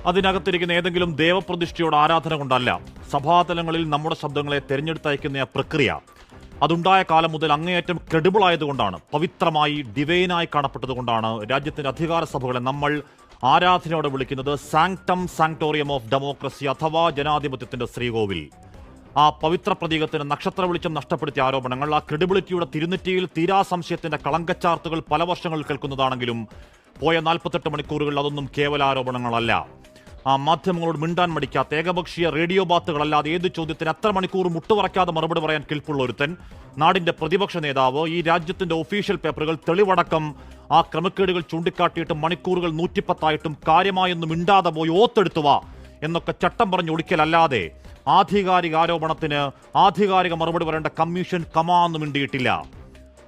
അതിനകത്തിരിക്കുന്ന ഏതെങ്കിലും ദേവപ്രതിഷ്ഠയോട് ആരാധന കൊണ്ടല്ല. സഭാതലങ്ങളിൽ നമ്മുടെ ശബ്ദങ്ങളെ തെരഞ്ഞെടുത്തയക്കുന്ന ആ പ്രക്രിയ അതുണ്ടായ കാലം മുതൽ അങ്ങേയറ്റം ക്രെഡിബിൾ ആയതുകൊണ്ടാണ്, പവിത്രമായി ഡിവൈനായി കാണപ്പെട്ടതുകൊണ്ടാണ് രാജ്യത്തിന്റെ അധികാര സഭകളെ നമ്മൾ ആരാധനയോടെ വിളിക്കുന്നത് സാങ്ക്ടം സാങ്ക്ടോറിയം ഓഫ് ഡെമോക്രസി അഥവാ ജനാധിപത്യത്തിന്റെ ശ്രീകോവിൽ. ആ പവിത്ര പ്രതീകത്തിന് നക്ഷത്ര വെളിച്ചം നഷ്ടപ്പെടുത്തിയ ആരോപണങ്ങൾ, ആ ക്രെഡിബിലിറ്റിയുടെ തിരുനെറ്റിയിൽ തീരാ സംശയത്തിന്റെ കളങ്കച്ചാർത്തുകൾ പല വർഷങ്ങൾ കേൾക്കുന്നതാണെങ്കിലും പോയ 48 മണിക്കൂറുകളിൽ അതൊന്നും കേവല ആരോപണങ്ങളല്ല. ആ മാധ്യമങ്ങളോട് മിണ്ടാൻ മടിക്കാത്ത ഏകപക്ഷീയ റേഡിയോ ബാത്തുകളല്ലാതെ ഏത് ചോദ്യത്തിന് എത്ര മണിക്കൂർ മുട്ടുവറയ്ക്കാതെ മറുപടി പറയാൻ കെൽപ്പുള്ള ഒരുത്തൻ, നാടിന്റെ പ്രതിപക്ഷ നേതാവ്, ഈ രാജ്യത്തിന്റെ ഒഫീഷ്യൽ പേപ്പറുകൾ തെളിവടക്കം ആ ക്രമക്കേടുകൾ ചൂണ്ടിക്കാട്ടിയിട്ട് മണിക്കൂറുകൾ 110 കാര്യമായൊന്നും മിണ്ടാതെ പോയി ഓത്തെടുത്തുവാ എന്നൊക്കെ ചട്ടം പറഞ്ഞ് ഒളിക്കലല്ലാതെ ആധികാരിക ആരോപണത്തിന് ആധികാരിക മറുപടി പറയേണ്ട കമ്മീഷൻ കമാന്നും മിണ്ടിയിട്ടില്ല.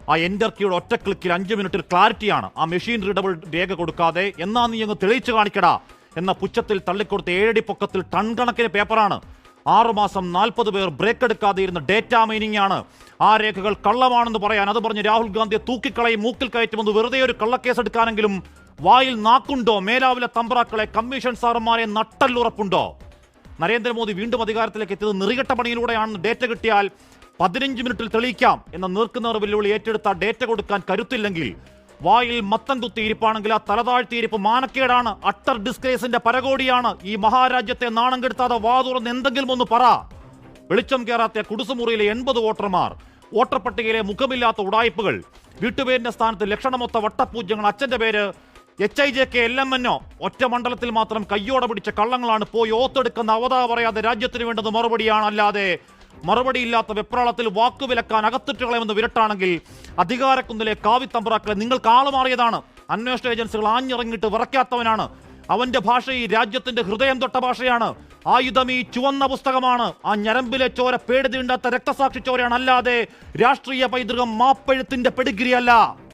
ആ എൻ്റർ കീയുടെ ഒറ്റ ക്ലിക്കിൽ 5 മിനിറ്റിൽ ക്ലാരിറ്റിയാണ്. ആ മെഷീൻ റീഡബിൾ രേഖ കൊടുക്കാതെ എന്നാ നീ അങ്ങ് തെളിയിച്ചു കാണിക്കടാ എന്ന പുച്ഛത്തിൽ തള്ളിക്കൊടുത്ത 7 അടി പൊക്കത്തിൽ ടൺ കണക്കിന് പേപ്പറാണ്. 6 മാസം 40 പേർ ബ്രേക്ക് എടുക്കാതെ ഇരുന്ന ഡേറ്റാ മൈനിങ് ആണ്. ആ രേഖകൾ കള്ളമാണെന്ന് പറയാൻ, അത് പറഞ്ഞ് രാഹുൽ ഗാന്ധിയെ തൂക്കിക്കളയും മൂക്കിൽ കയറ്റുമെന്ന് വെറുതെ ഒരു കള്ളക്കേസ് എടുക്കാനെങ്കിലും വായിൽ നാക്കുണ്ടോ? മേലാവിലെ തമ്പ്രാക്കളെ, കമ്മീഷൻ സാറന്മാരെ നട്ടല്ലുറപ്പുണ്ടോ? നരേന്ദ്രമോദി വീണ്ടും അധികാരത്തിലേക്ക് എത്തിയത് നെറികെട്ട പണിയിലൂടെയാണെന്ന് ഡേറ്റ കിട്ടിയാൽ 15 മിനിറ്റിൽ തെളിയിക്കാം എന്ന നേർക്കുനേർ വെല്ലുവിളി ഏറ്റെടുത്ത ഡേറ്റ കൊടുക്കാൻ കരുത്തില്ലെങ്കിൽ, വായിൽ മത്തം കുത്തിയിരിപ്പാണെങ്കിൽ ആ തലതാഴ്ത്തിയിരിപ്പ് മാനക്കേടാണ്, അട്ടർ ഡിസ്ഗ്രേസിന്റെ പരകോടിയാണ്. ഈ മഹാരാജ്യത്തെ നാണം കെടുത്താതെ വാ തുറന്ന് എന്തെങ്കിലും ഒന്ന് പറ. വെളിച്ചം കയറാത്ത കുടുസുമുറിയിലെ 80 വോട്ടർമാർ, വോട്ടർ പട്ടികയിലെ മുഖമില്ലാത്ത ഉടായ്പകൾ, വീട്ടുപേരിന്റെ സ്ഥാനത്ത് ലക്ഷണമൊത്ത വട്ടപൂജ്യങ്ങൾ, അച്ഛന്റെ പേര് HIJK LMNO, ഒറ്റ മണ്ഡലത്തിൽ മാത്രം കയ്യോടെ പിടിച്ച കള്ളങ്ങളാണ്. പോയി ഓത്തെടുക്കുന്ന അവതാ പറയാതെ രാജ്യത്തിന് വേണ്ടത് മറുപടിയാണ്. അല്ലാതെ മറുപടിയില്ലാത്ത വെപ്രാളത്തിൽ വാക്കുവിലക്കാൻ അകത്തിട്ടുകളയുമെന്ന് വിരട്ടാണെങ്കിൽ അധികാരക്കുന്നിലെ കാവിത്തമ്പ്രാക്കളെ നിങ്ങൾക്ക് ആളുമാറിയതാണ്. അന്വേഷണ ഏജൻസികൾ ആഞ്ഞിറങ്ങിയിട്ട് വിറയ്ക്കാത്തവനാണ്. അവന്റെ ഭാഷ ഈ രാജ്യത്തിന്റെ ഹൃദയം തൊട്ട ഭാഷയാണ്. ആയുധം ഈ ചുവന്ന പുസ്തകമാണ്. ആ ഞരമ്പിലെ ചോര പേടി തീണ്ടാത്ത രക്തസാക്ഷി ചോരയാണ്. അല്ലാതെ രാഷ്ട്രീയ പൈതൃകം മാപ്പെഴുത്തിന്റെ പെഡിഗ്രി അല്ല.